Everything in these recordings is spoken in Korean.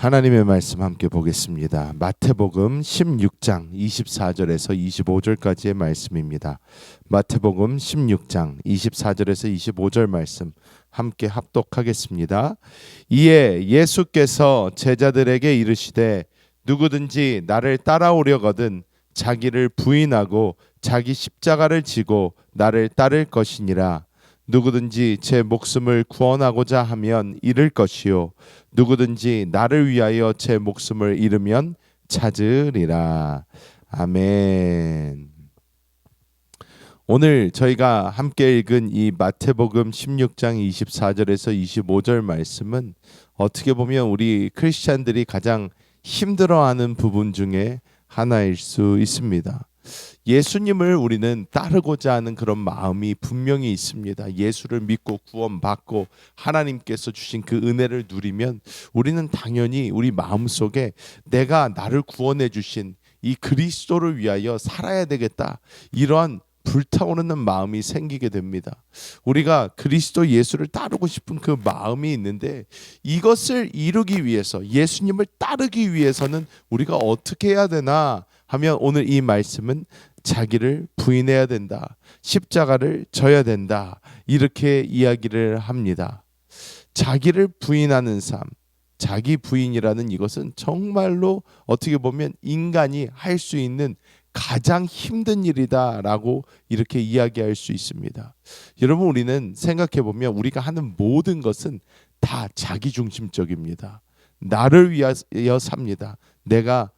하나님의 말씀 함께 보겠습니다. 마태복음 16장 24절에서 25절까지의 말씀입니다. 마태복음 16장 24절에서 25절 말씀 함께 합독하겠습니다. 이에 예수께서 제자들에게 이르시되 누구든지 나를 따라오려거든 자기를 부인하고 자기 십자가를 지고 나를 따를 것이니라. 누구든지 제 목숨을 구원하고자 하면 잃을 것이요 누구든지 나를 위하여 제 목숨을 잃으면 찾으리라. 아멘. 오늘 저희가 함께 읽은 이 마태복음 16장 24절에서 25절 말씀은 어떻게 보면 우리 크리스찬들이 가장 힘들어하는 부분 중에 하나일 수 있습니다. 예수님을 우리는 따르고자 하는 그런 마음이 분명히 있습니다. 예수를 믿고 구원받고 하나님께서 주신 그 은혜를 누리면 우리는 당연히 우리 마음속에 내가 나를 구원해 주신 이 그리스도를 위하여 살아야 되겠다, 이러한 불타오르는 마음이 생기게 됩니다. 우리가 그리스도 예수를 따르고 싶은 그 마음이 있는데 이것을 이루기 위해서, 예수님을 따르기 위해서는 우리가 어떻게 해야 되나 하면 오늘 이 말씀은 자기를 부인해야 된다, 십자가를 져야 된다, 이렇게 이야기를 합니다. 자기를 부인하는 삶, 자기 부인이라는 이것은 정말로 어떻게 보면 인간이 할 수 있는 가장 힘든 일이다라고 이렇게 이야기할 수 있습니다. 여러분, 우리는 생각해 보면 우리가 하는 모든 것은 다 자기중심적입니다. 나를 위하여 삽니다. 내가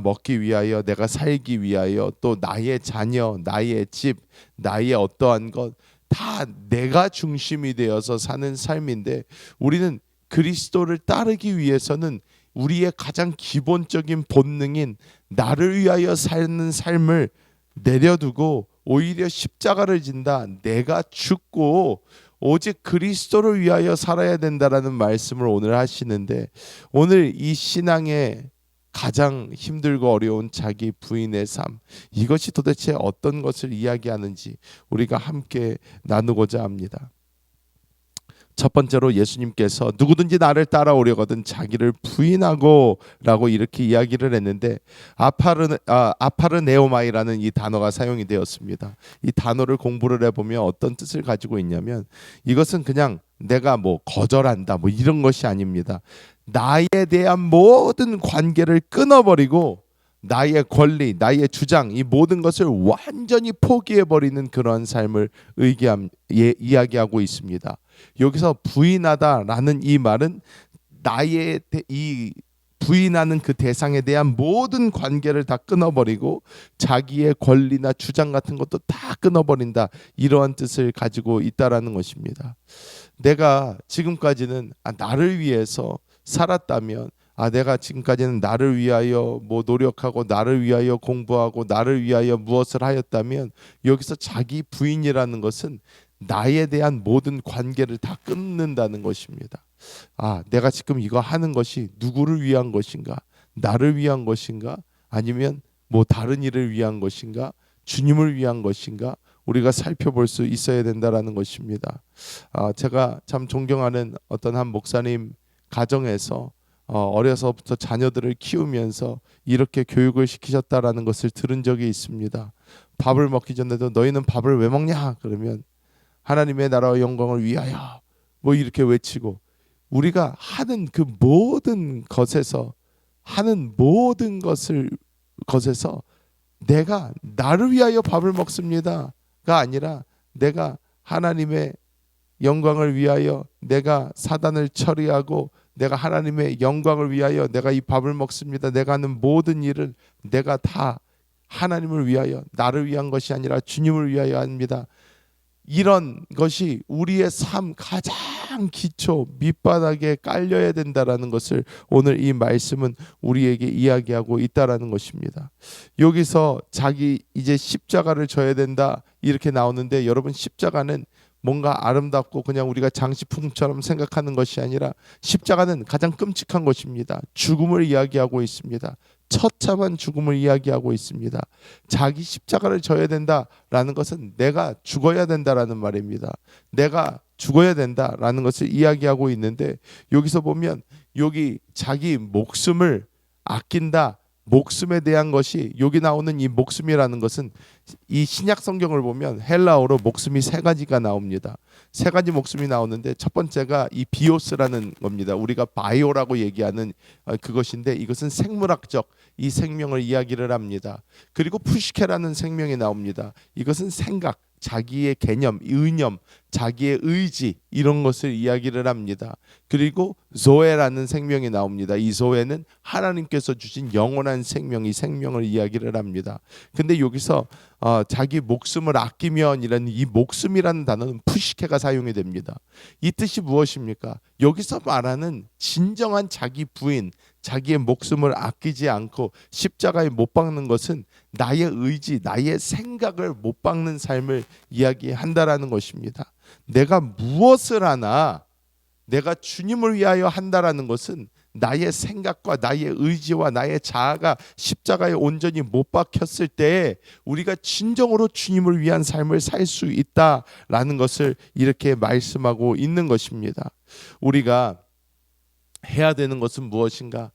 먹기 위하여, 내가 살기 위하여, 또 나의 자녀, 나의 집, 나의 어떠한 것 다 내가 중심이 되어서 사는 삶인데, 우리는 그리스도를 따르기 위해서는 우리의 가장 기본적인 본능인 나를 위하여 사는 삶을 내려두고 오히려 십자가를 진다, 내가 죽고 오직 그리스도를 위하여 살아야 된다라는 말씀을 오늘 하시는데, 오늘 이 신앙의 가장 힘들고 어려운 자기 부인의 삶, 이것이 도대체 어떤 것을 이야기하는지 우리가 함께 나누고자 합니다. 첫 번째로 예수님께서 누구든지 나를 따라오려거든 자기를 부인하고 라고 이렇게 이야기를 했는데, 아파르네오마이라는 이 단어가 사용이 되었습니다. 이 단어를 공부를 해보면 어떤 뜻을 가지고 있냐면, 이것은 그냥 내가 거절한다 이런 것이 아닙니다. 나에 대한 모든 관계를 끊어버리고 나의 권리, 나의 주장, 이 모든 것을 완전히 포기해버리는 그런 삶을 이야기하고 있습니다. 여기서 부인하다라는 이 말은 나의 이 부인하는 그 대상에 대한 모든 관계를 다 끊어버리고 자기의 권리나 주장 같은 것도 다 끊어버린다, 이러한 뜻을 가지고 있다라는 것입니다. 내가 지금까지는 나를 위해서 살았다면, 내가 지금까지는 나를 위하여 노력하고 나를 위하여 공부하고 나를 위하여 무엇을 하였다면, 여기서 자기 부인이라는 것은 나에 대한 모든 관계를 다 끊는다는 것입니다. 내가 지금 이거 하는 것이 누구를 위한 것인가? 나를 위한 것인가? 아니면 다른 일을 위한 것인가? 주님을 위한 것인가? 우리가 살펴볼 수 있어야 된다라는 것입니다. 제가 참 존경하는 어떤 한 목사님 가정에서 어려서부터 자녀들을 키우면서 이렇게 교육을 시키셨다라는 것을 들은 적이 있습니다. 밥을 먹기 전에도 너희는 밥을 왜 먹냐? 그러면 하나님의 나라와 영광을 위하여 이렇게 외치고, 우리가 하는 그 모든 것에서 내가 나를 위하여 밥을 먹습니다가 아니라 내가 하나님의 영광을 위하여 내가 사단을 처리하고 내가 하나님의 영광을 위하여 내가 이 밥을 먹습니다. 내가 하는 모든 일을 내가 다 하나님을 위하여, 나를 위한 것이 아니라 주님을 위하여 합니다. 이런 것이 우리의 삶 가장 기초 밑바닥에 깔려야 된다라는 것을 오늘 이 말씀은 우리에게 이야기하고 있다라는 것입니다. 여기서 자기 이제 십자가를 져야 된다 이렇게 나오는데, 여러분, 십자가는 뭔가 아름답고 그냥 우리가 장식품처럼 생각하는 것이 아니라 십자가는 가장 끔찍한 것입니다. 죽음을 이야기하고 있습니다. 처참한 죽음을 이야기하고 있습니다. 자기 십자가를 져야 된다라는 것은 내가 죽어야 된다라는 말입니다. 내가 죽어야 된다라는 것을 이야기하고 있는데, 여기서 보면 여기 자기 목숨을 아낀다. 목숨에 대한 것이 여기 나오는 이 목숨이라는 것은 이 신약 성경을 보면 헬라어로 목숨이 세 가지가 나옵니다. 세 가지 목숨이 나오는데 첫 번째가 이 비오스라는 겁니다. 우리가 바이오라고 얘기하는 그것인데 이것은 생물학적 이 생명을 이야기를 합니다. 그리고 푸시케라는 생명이 나옵니다. 이것은 생각, 자기의 개념, 의념, 자기의 의지 이런 것을 이야기를 합니다. 그리고 조에라는 생명이 나옵니다. 이 조에는 하나님께서 주신 영원한 생명, 이 생명을 이야기를 합니다. 근데 여기서 자기 목숨을 아끼면이라는 이 목숨이라는 단어는 푸시케가 사용이 됩니다. 이 뜻이 무엇입니까? 여기서 말하는 진정한 자기 부인, 자기의 목숨을 아끼지 않고 십자가에 못 박는 것은 나의 의지, 나의 생각을 못 박는 삶을 이야기한다라는 것입니다. 내가 무엇을 하나 내가 주님을 위하여 한다라는 것은 나의 생각과 나의 의지와 나의 자아가 십자가에 온전히 못 박혔을 때 우리가 진정으로 주님을 위한 삶을 살 수 있다라는 것을 이렇게 말씀하고 있는 것입니다. 우리가 해야 되는 것은 무엇인가?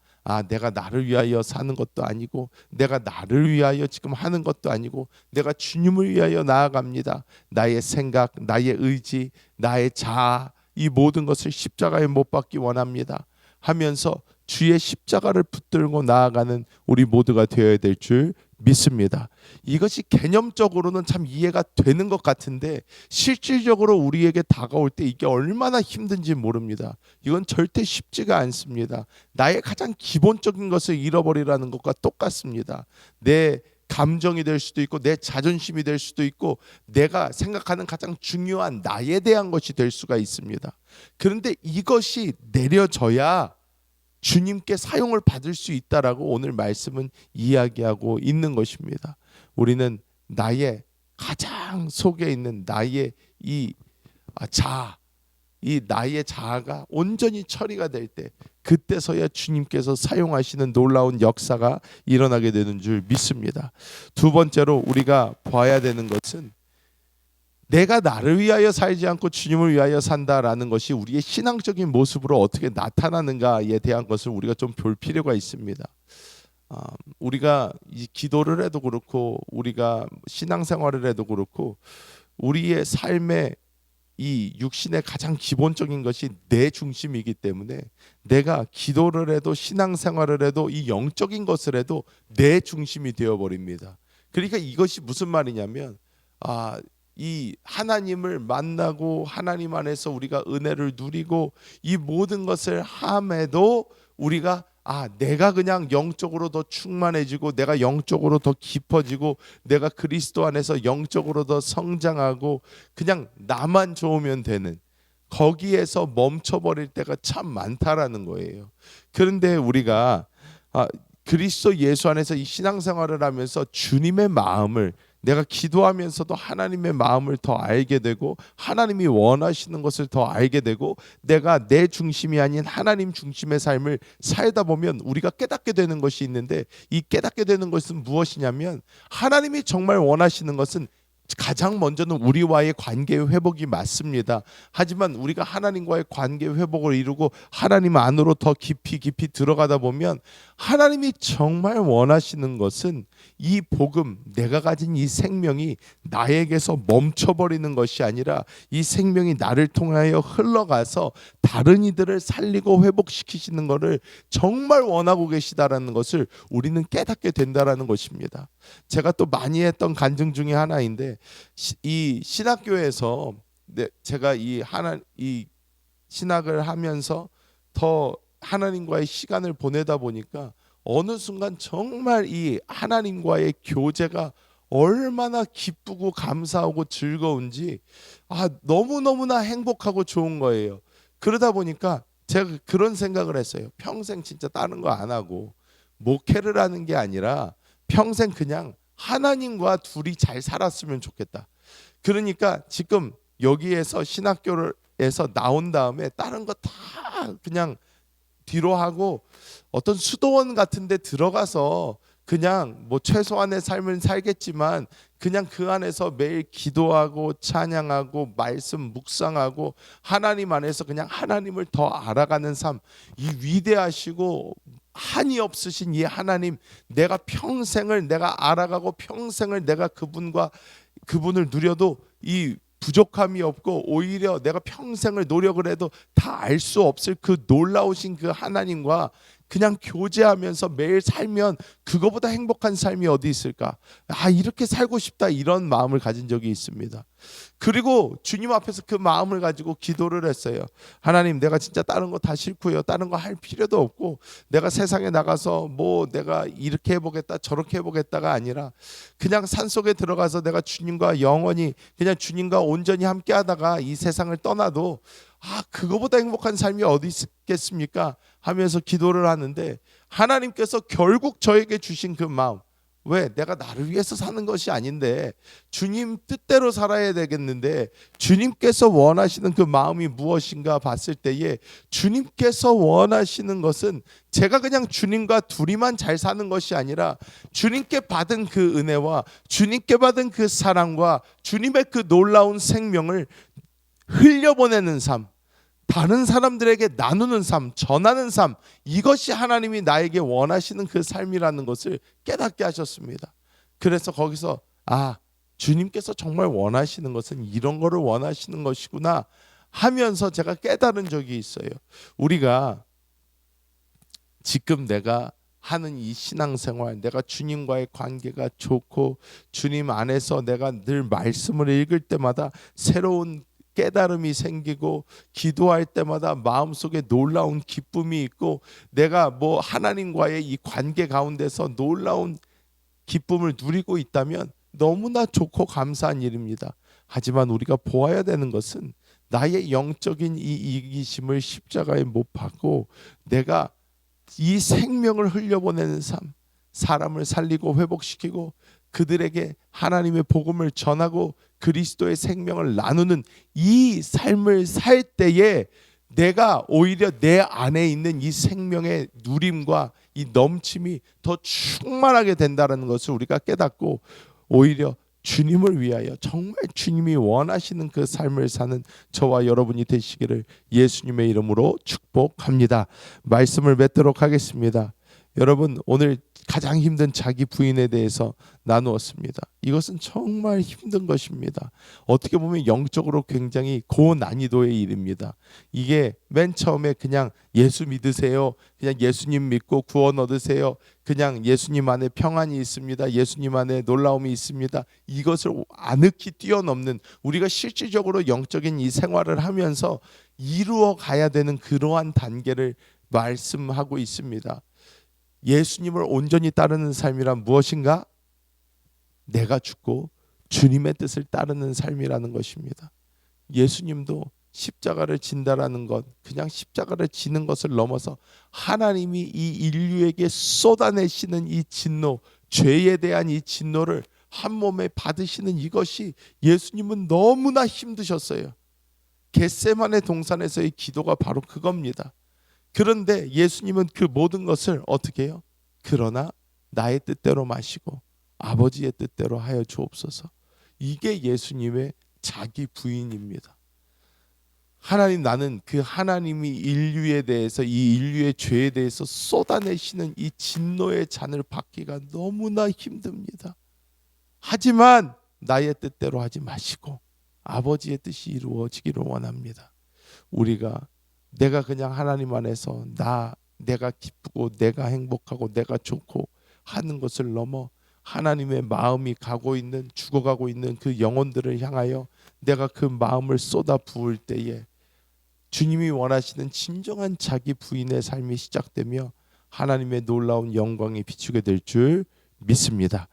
내가 나를 위하여 사는 것도 아니고 내가 나를 위하여 지금 하는 것도 아니고 내가 주님을 위하여 나아갑니다. 나의 생각, 나의 의지, 나의 자아 이 모든 것을 십자가에 못 박기 원합니다. 하면서 주의 십자가를 붙들고 나아가는 우리 모두가 되어야 될 줄 믿습니다. 이것이 개념적으로는 참 이해가 되는 것 같은데 실질적으로 우리에게 다가올 때 이게 얼마나 힘든지 모릅니다. 이건 절대 쉽지가 않습니다. 나의 가장 기본적인 것을 잃어버리라는 것과 똑같습니다. 내 감정이 될 수도 있고 내 자존심이 될 수도 있고 내가 생각하는 가장 중요한 나에 대한 것이 될 수가 있습니다. 그런데 이것이 내려져야 주님께 사용을 받을 수 있다라고 오늘 말씀은 이야기하고 있는 것입니다. 우리는 나의 가장 속에 있는 나의 이 자아, 이 나의 자아가 온전히 처리가 될 때 그때서야 주님께서 사용하시는 놀라운 역사가 일어나게 되는 줄 믿습니다. 두 번째로 우리가 봐야 되는 것은 내가 나를 위하여 살지 않고 주님을 위하여 산다라는 것이 우리의 신앙적인 모습으로 어떻게 나타나는가에 대한 것을 우리가 좀 볼 필요가 있습니다. 우리가 이 기도를 해도 그렇고 우리가 신앙생활을 해도 그렇고 우리의 삶의 이 육신의 가장 기본적인 것이 내 중심이기 때문에 내가 기도를 해도 신앙생활을 해도 이 영적인 것을 해도 내 중심이 되어버립니다. 그러니까 이것이 무슨 말이냐면 이 하나님을 만나고 하나님 안에서 우리가 은혜를 누리고 이 모든 것을 함에도 우리가 내가 그냥 영적으로 더 충만해지고 내가 영적으로 더 깊어지고 내가 그리스도 안에서 영적으로 더 성장하고 그냥 나만 좋으면 되는 거기에서 멈춰버릴 때가 참 많다라는 거예요. 그런데 우리가 그리스도 예수 안에서 이 신앙생활을 하면서 주님의 마음을 내가 기도하면서도 하나님의 마음을 더 알게 되고 하나님이 원하시는 것을 더 알게 되고 내가 내 중심이 아닌 하나님 중심의 삶을 살다 보면 우리가 깨닫게 되는 것이 있는데 이 깨닫게 되는 것은 무엇이냐면 하나님이 정말 원하시는 것은 가장 먼저는 우리와의 관계 회복이 맞습니다. 하지만 우리가 하나님과의 관계 회복을 이루고 하나님 안으로 더 깊이 들어가다 보면 하나님이 정말 원하시는 것은 이 복음, 내가 가진 이 생명이 나에게서 멈춰버리는 것이 아니라 이 생명이 나를 통하여 흘러가서 다른 이들을 살리고 회복시키시는 것을 정말 원하고 계시다라는 것을 우리는 깨닫게 된다라는 것입니다. 제가 또 많이 했던 간증 중에 하나인데 이 신학교에서 제가 이 신학을 하면서 더 하나님과의 시간을 보내다 보니까 어느 순간 정말 이 하나님과의 교제가 얼마나 기쁘고 감사하고 즐거운지 너무너무나 행복하고 좋은 거예요. 그러다 보니까 제가 그런 생각을 했어요. 평생 진짜 다른 거 안 하고 목회를 하는 게 아니라 평생 그냥 하나님과 둘이 잘 살았으면 좋겠다. 그러니까 지금 여기에서 신학교에서 나온 다음에 다른 거 다 그냥 뒤로 하고 어떤 수도원 같은 데 들어가서 그냥 뭐 최소한의 삶을 살겠지만 그냥 그 안에서 매일 기도하고 찬양하고 말씀 묵상하고 하나님 안에서 그냥 하나님을 더 알아가는 삶, 이 위대하시고 한이 없으신 이 하나님, 내가 평생을 내가 알아가고 평생을 내가 그분을 누려도 이 부족함이 없고 오히려 내가 평생을 노력을 해도 다 알 수 없을 그 놀라우신 그 하나님과 그냥 교제하면서 매일 살면 그거보다 행복한 삶이 어디 있을까? 이렇게 살고 싶다, 이런 마음을 가진 적이 있습니다. 그리고 주님 앞에서 그 마음을 가지고 기도를 했어요. 하나님, 내가 진짜 다른 거 다 싫고요. 다른 거 할 필요도 없고 내가 세상에 나가서 뭐 내가 이렇게 해보겠다 저렇게 해보겠다가 아니라 그냥 산속에 들어가서 내가 주님과 영원히 그냥 주님과 온전히 함께 하다가 이 세상을 떠나도 그거보다 행복한 삶이 어디 있겠습니까? 하면서 기도를 하는데 하나님께서 결국 저에게 주신 그 마음, 왜? 내가 나를 위해서 사는 것이 아닌데 주님 뜻대로 살아야 되겠는데 주님께서 원하시는 그 마음이 무엇인가 봤을 때에 주님께서 원하시는 것은 제가 그냥 주님과 둘이만 잘 사는 것이 아니라 주님께 받은 그 은혜와 주님께 받은 그 사랑과 주님의 그 놀라운 생명을 흘려보내는 삶, 다른 사람들에게 나누는 삶, 전하는 삶, 이것이 하나님이 나에게 원하시는 그 삶이라는 것을 깨닫게 하셨습니다. 그래서 거기서 주님께서 정말 원하시는 것은 이런 거를 원하시는 것이구나 하면서 제가 깨달은 적이 있어요. 우리가 지금 내가 하는 이 신앙생활, 내가 주님과의 관계가 좋고 주님 안에서 내가 늘 말씀을 읽을 때마다 새로운 깨달음이 생기고 기도할 때마다 마음속에 놀라운 기쁨이 있고 내가 뭐 하나님과의 이 관계 가운데서 놀라운 기쁨을 누리고 있다면 너무나 좋고 감사한 일입니다. 하지만 우리가 보아야 되는 것은 나의 영적인 이 이기심을 십자가에 못 박고 내가 이 생명을 흘려보내는 삶, 사람을 살리고 회복시키고 그들에게 하나님의 복음을 전하고 그리스도의 생명을 나누는 이 삶을 살 때에 내가 오히려 내 안에 있는 이 생명의 누림과 이 넘침이 더 충만하게 된다는 것을 우리가 깨닫고 오히려 주님을 위하여 정말 주님이 원하시는 그 삶을 사는 저와 여러분이 되시기를 예수님의 이름으로 축복합니다. 말씀을 맺도록 하겠습니다. 여러분, 오늘 가장 힘든 자기 부인에 대해서 나누었습니다. 이것은 정말 힘든 것입니다. 어떻게 보면 영적으로 굉장히 고난이도의 일입니다. 이게 맨 처음에 그냥 예수 믿으세요, 그냥 예수님 믿고 구원 얻으세요, 그냥 예수님 안에 평안이 있습니다, 예수님 안에 놀라움이 있습니다, 이것을 아늑히 뛰어넘는, 우리가 실질적으로 영적인 이 생활을 하면서 이루어 가야 되는 그러한 단계를 말씀하고 있습니다. 예수님을 온전히 따르는 삶이란 무엇인가? 내가 죽고 주님의 뜻을 따르는 삶이라는 것입니다. 예수님도 십자가를 진다라는 것, 그냥 십자가를 지는 것을 넘어서 하나님이 이 인류에게 쏟아내시는 이 진노, 죄에 대한 이 진노를 한 몸에 받으시는 이것이 예수님은 너무나 힘드셨어요. 겟세마네 동산에서의 기도가 바로 그겁니다. 그런데 예수님은 그 모든 것을 어떻게 해요? 그러나 나의 뜻대로 마시고 아버지의 뜻대로 하여 주옵소서. 이게 예수님의 자기 부인입니다. 하나님, 나는 그 하나님이 인류에 대해서, 이 인류의 죄에 대해서 쏟아내시는 이 진노의 잔을 받기가 너무나 힘듭니다. 하지만 나의 뜻대로 하지 마시고 아버지의 뜻이 이루어지기를 원합니다. 우리가 내가 그냥 하나님 안에서 내가 기쁘고 내가 행복하고 내가 좋고 하는 것을 넘어 하나님의 마음이 죽어가고 있는 그 영혼들을 향하여 내가 그 마음을 쏟아 부을 때에 주님이 원하시는 진정한 자기 부인의 삶이 시작되며 하나님의 놀라운 영광이 비추게 될 줄 믿습니다.